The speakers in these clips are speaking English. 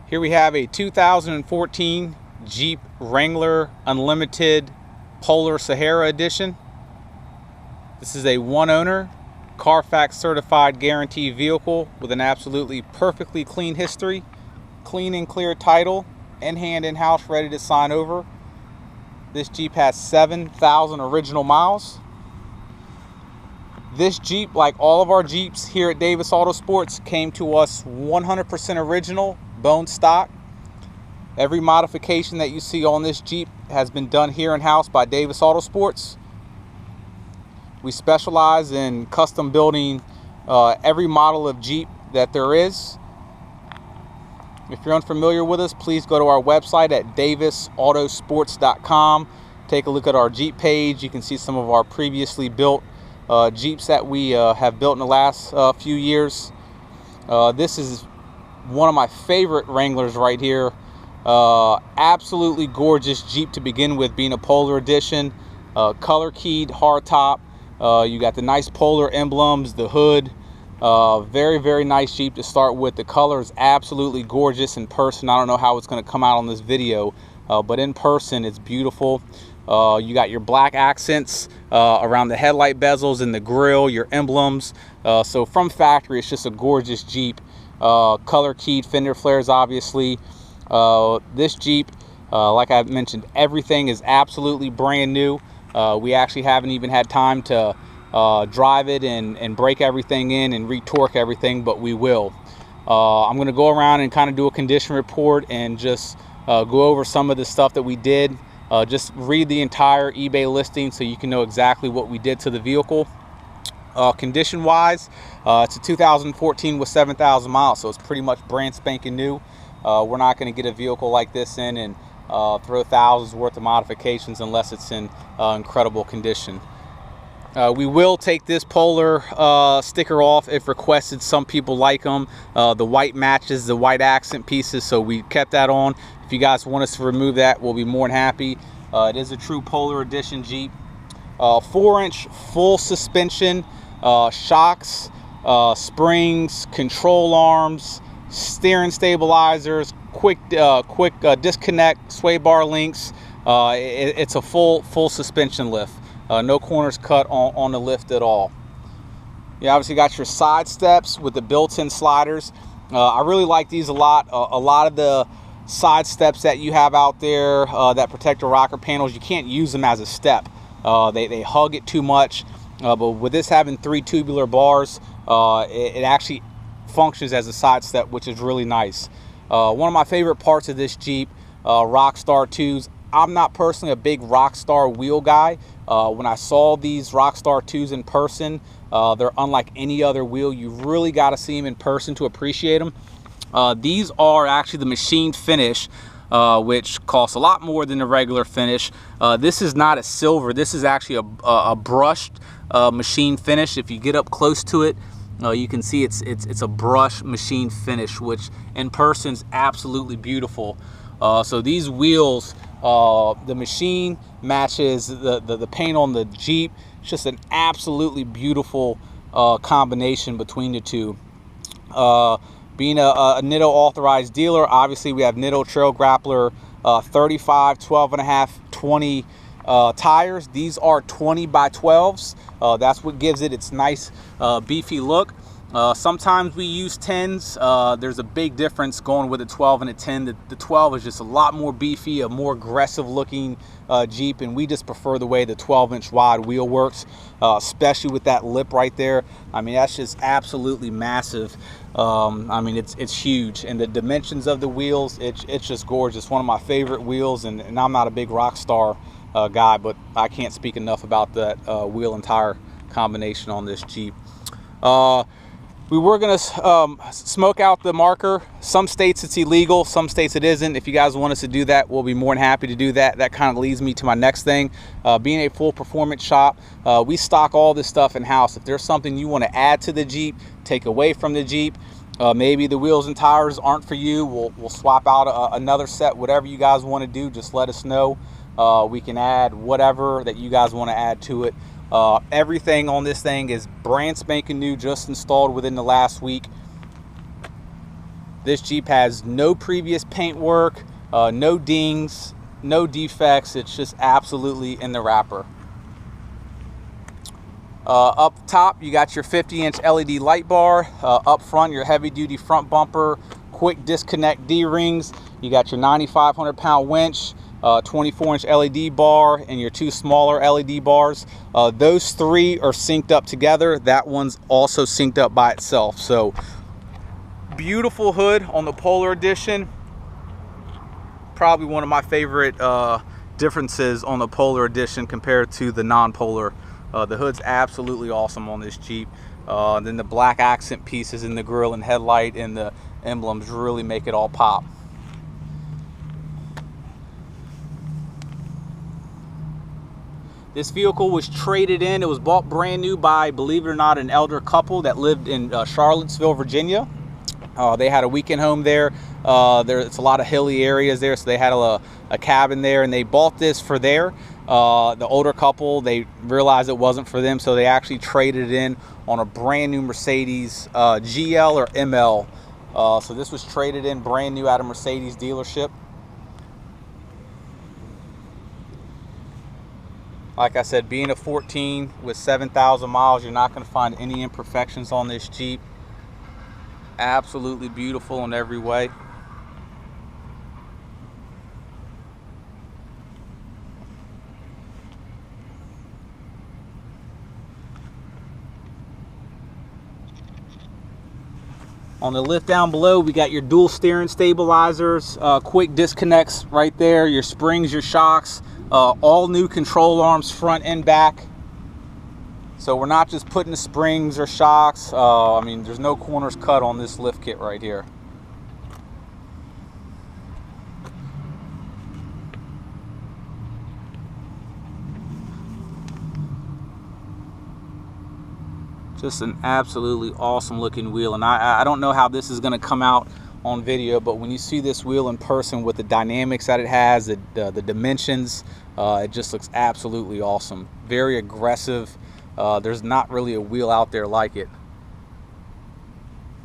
Here we have a 2014 Jeep Wrangler Unlimited Polar Sahara Edition. This is a one-owner, Carfax certified guarantee vehicle with an absolutely perfectly clean history, clean and clear title, in-hand, in-house, ready to sign over. This Jeep has 7,000 original miles. This Jeep, like all of our Jeeps here at Davis Autosports, came to us 100% original, bone stock. Every modification that you see on this Jeep has been done here in-house by Davis Autosports. We specialize in custom building every model of Jeep that there is. If you're unfamiliar with us, please go to our website at davisautosports.com. Take a look at our Jeep page. You can see some of our previously built Jeeps that we have built in the last few years. This is one of my favorite Wranglers right here. Absolutely gorgeous Jeep to begin with, being a Polar Edition. Color keyed hardtop. You got the nice Polar emblems, the hood. Very, very nice Jeep to start with. The color is absolutely gorgeous in person. I don't know how it's going to come out on this video, but in person it's beautiful. You got your black accents around the headlight bezels and the grille, your emblems. So from factory, it's just a gorgeous Jeep. Color keyed fender flares, obviously. This Jeep, like I mentioned, everything is absolutely brand new. We actually haven't even had time to drive it and break everything in and re-torque everything, but we will. I'm going to go around and kind of do a condition report and just go over some of the stuff that we did. Just read the entire eBay listing so you can know exactly what we did to the vehicle. Condition wise, it's a 2014 with 7,000 miles, so it's pretty much brand spanking new. We're not going to get a vehicle like this in and throw thousands worth of modifications unless it's in incredible condition. We will take this Polar sticker off if requested. Some people like them. The white matches the white accent pieces, so we kept that on. If you guys want us to remove that, we'll be more than happy. It is a true Polar Edition Jeep. 4-inch full suspension, shocks, springs, control arms, steering stabilizers, quick disconnect, sway bar links. It's a full suspension lift. No corners cut on the lift at all. You obviously got your side steps with the built-in sliders. I really like these a lot. A lot of the side steps that you have out there that protect the rocker panels, you can't use them as a step. They hug it too much. But with this having 3 tubular bars, it actually functions as a side step, which is really nice. One of my favorite parts of this Jeep, Rockstar 2s. I'm not personally a big Rockstar wheel guy. When I saw these Rockstar 2s in person, they're unlike any other wheel. You really got to see them in person to appreciate them. These are actually the machine finish, which costs a lot more than the regular finish. This is not a silver. This is actually a brushed machine finish. If you get up close to it, you can see it's a brush machine finish, which in person is absolutely beautiful. So these wheels, the machine matches the paint on the Jeep. It's just an absolutely beautiful combination between the two. Being a NITTO authorized dealer, obviously we have NITTO Trail Grappler 35, 12.5, 20 tires. These are 20 by 12s. That's what gives it its nice beefy look. Sometimes we use 10s. There's a big difference going with a 12 and a 10. The 12 is just a lot more beefy, a more aggressive looking Jeep, and we just prefer the way the 12-inch wide wheel works, especially with that lip right there. I mean, that's just absolutely massive. I mean, it's huge, and the dimensions of the wheels, it's just gorgeous. One of my favorite wheels, and I'm not a big Rockstar guy, but I can't speak enough about that wheel and tire combination on this Jeep. We were going to smoke out the marker. Some states it's illegal, some states it isn't. If you guys want us to do that, we'll be more than happy to do that. That kind of leads me to my next thing. Being a full performance shop, we stock all this stuff in-house. If there's something you want to add to the Jeep, take away from the Jeep, maybe the wheels and tires aren't for you, we'll swap out another set. Whatever you guys want to do, just let us know. We can add whatever that you guys want to add to it. Everything on this thing is brand spanking new, just installed within the last week. This Jeep has no previous paint work, no dings, no defects. It's just absolutely in the wrapper. Up top, you got your 50-inch LED light bar. Up front, your heavy-duty front bumper, quick disconnect D-rings. You got your 9,500-pound winch, 24-inch LED bar, and your 2 smaller LED bars. Those 3 are synced up together. That one's also synced up by itself. So, beautiful hood on the Polar Edition. Probably one of my favorite differences on the Polar Edition compared to the non-Polar. The hood's absolutely awesome on this Jeep. Then the black accent pieces in the grille and headlight and the emblems really make it all pop. This vehicle was traded in. It was bought brand new by, believe it or not, an elder couple that lived in Charlottesville, Virginia. They had a weekend home there. It's a lot of hilly areas there, so they had a cabin there, and they bought this for the older couple. They realized it wasn't for them, so they actually traded it in on a brand new Mercedes GL or ML. So this was traded in brand new at a Mercedes dealership. Like I said, being a 14 with 7,000 miles, you're not going to find any imperfections on this Jeep. Absolutely beautiful in every way. On the lift down below, we got your dual steering stabilizers, quick disconnects right there, your springs, your shocks, all new control arms front and back. So we're not just putting the springs or shocks. I mean, there's no corners cut on this lift kit right here. Just an absolutely awesome looking wheel, and I don't know how this is going to come out on video, but when you see this wheel in person with the dynamics that it has, the dimensions, it just looks absolutely awesome. Very aggressive. There's not really a wheel out there like it.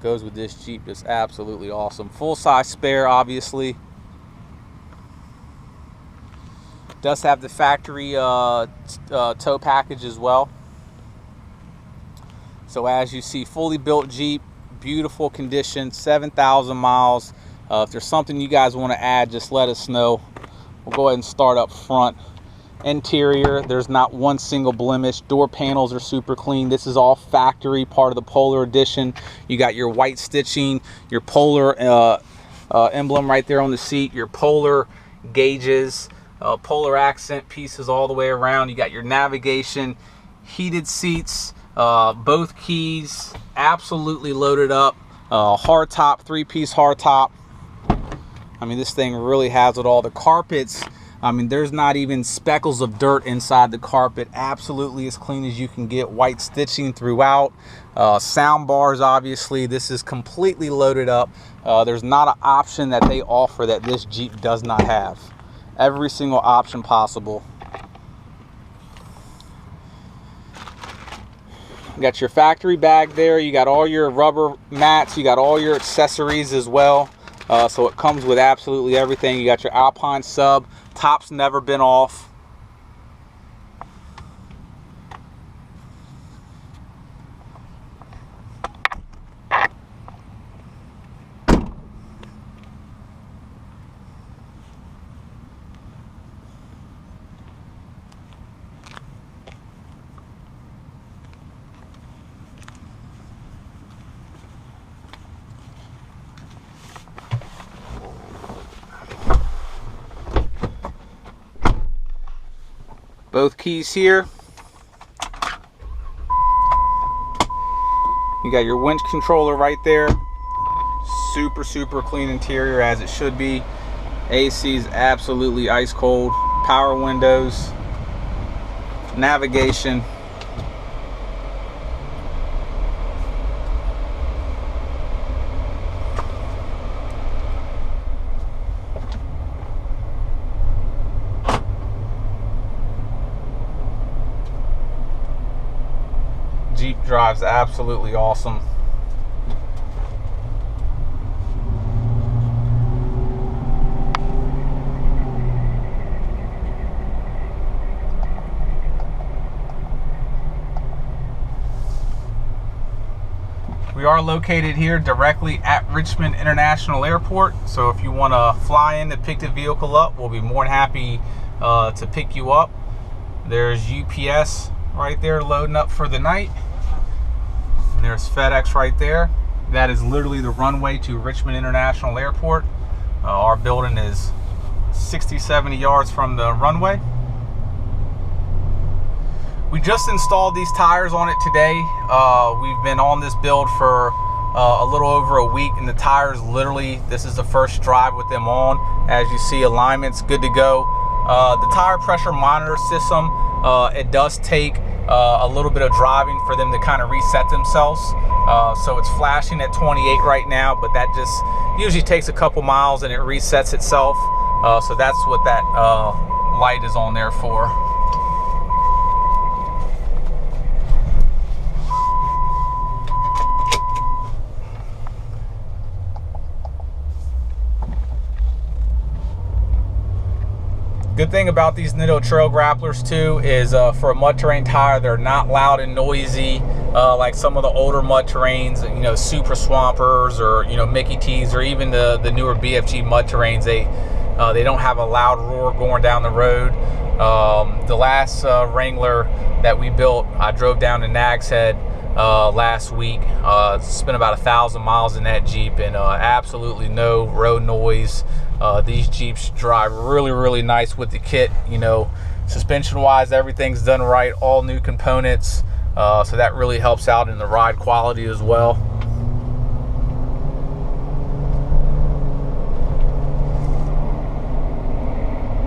Goes with this Jeep, just absolutely awesome. Full size spare, obviously. Does have the factory tow package as well. So as you see, fully built Jeep, beautiful condition, 7,000 miles. If there's something you guys want to add, just let us know. We'll go ahead and start up front. Interior, there's not one single blemish. Door panels are super clean. This is all factory, part of the Polar Edition. You got your white stitching, your Polar emblem right there on the seat, your Polar gauges, Polar accent pieces all the way around. You got your navigation, heated seats, both keys, absolutely loaded up. Hard top, 3-piece hard top. I mean, this thing really has it all. The carpets, I mean, there's not even speckles of dirt inside the carpet. Absolutely as clean as you can get. White stitching throughout. Sound bars, obviously. This is completely loaded up. There's not an option that they offer that this Jeep does not have. Every single option possible. You got your factory bag there. You got all your rubber mats. You got all your accessories as well. So it comes with absolutely everything. You got your Alpine sub. Top's never been off. Both keys here. You got your winch controller right there. Super, super clean interior as it should be. AC is absolutely ice cold. Power windows. Navigation. Jeep drives absolutely awesome. are located here directly at Richmond International Airport. So if you want to fly in to pick the vehicle up, we'll be more than happy to pick you up. There's UPS right there loading up for the night. And there's FedEx right there. That is literally the runway to Richmond International Airport. Our building is 60-70 yards from the runway. We just installed these tires on it today. We've been on this build for a little over a week, and the tires literally, this is the first drive with them on. As you see, alignment's good to go. The tire pressure monitor system, it does take a little bit of driving for them to kind of reset themselves. So it's flashing at 28 right now, but that just usually takes a couple miles and it resets itself. So that's what that light is on there for. Good thing about these NITTO trail grapplers too is for a mud terrain tire, they're not loud and noisy like some of the older mud terrains, you know, Super Swampers or, you know, Mickey T's, or even the newer BFG mud terrains. They don't have a loud roar going down the road. The last Wrangler that we built, I drove down to Nag's Head last week. Spent about 1,000 miles in that Jeep, and absolutely no road noise. These Jeeps drive really nice with the kit. You know, suspension wise, everything's done right, all new components, so that really helps out in the ride quality as well.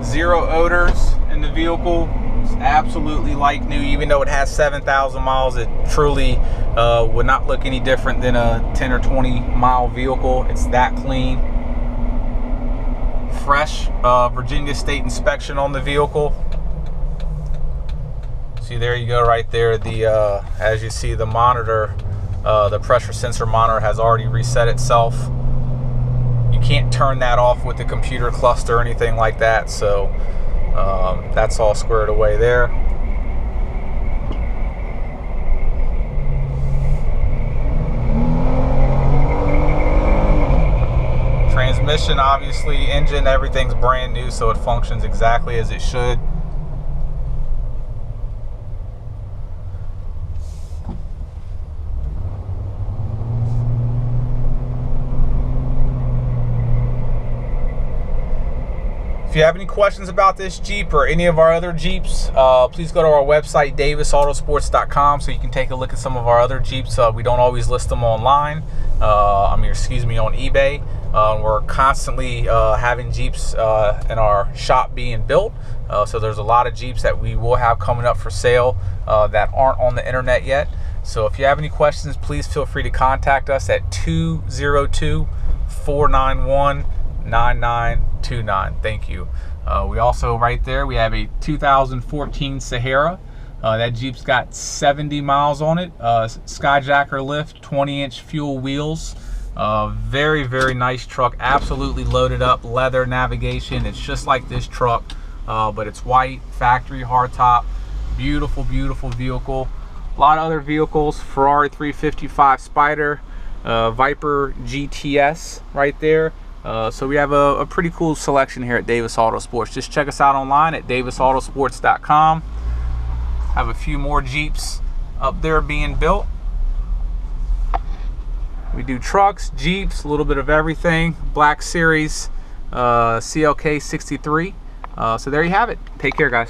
Zero odors in the vehicle. It's absolutely like new. Even though it has 7,000 miles, it truly would not look any different than a 10 or 20 mile vehicle. It's that clean. Fresh Virginia State inspection on the vehicle. See, there you go right there. The as you see, the monitor, the pressure sensor monitor has already reset itself. You can't turn that off with the computer cluster or anything like that, so that's all squared away there. Transmission, obviously, engine, everything's brand new, so it functions exactly as it should. If you have any questions about this Jeep or any of our other Jeeps, please go to our website, DavisAutoSports.com, so you can take a look at some of our other Jeeps. We don't always list them online, on eBay. We're constantly having Jeeps in our shop being built, so there's a lot of Jeeps that we will have coming up for sale that aren't on the internet yet. So if you have any questions, please feel free to contact us at 202-491-9929. Thank you. We also, right there, we have a 2014 Sahara. That Jeep's got 70 miles on it. Skyjacker lift, 20-inch fuel wheels. Very nice truck. Absolutely loaded up, leather navigation. It's just like this truck, but it's white, factory hardtop. Beautiful vehicle. A lot of other vehicles. Ferrari 355 Spider, Viper GTS right there. So we have a pretty cool selection here at Davis Autosports. Just check us out online at DavisAutosports.com. Have a few more Jeeps up there being built. We do trucks, Jeeps, a little bit of everything. Black Series, CLK 63. So there you have it. Take care, guys.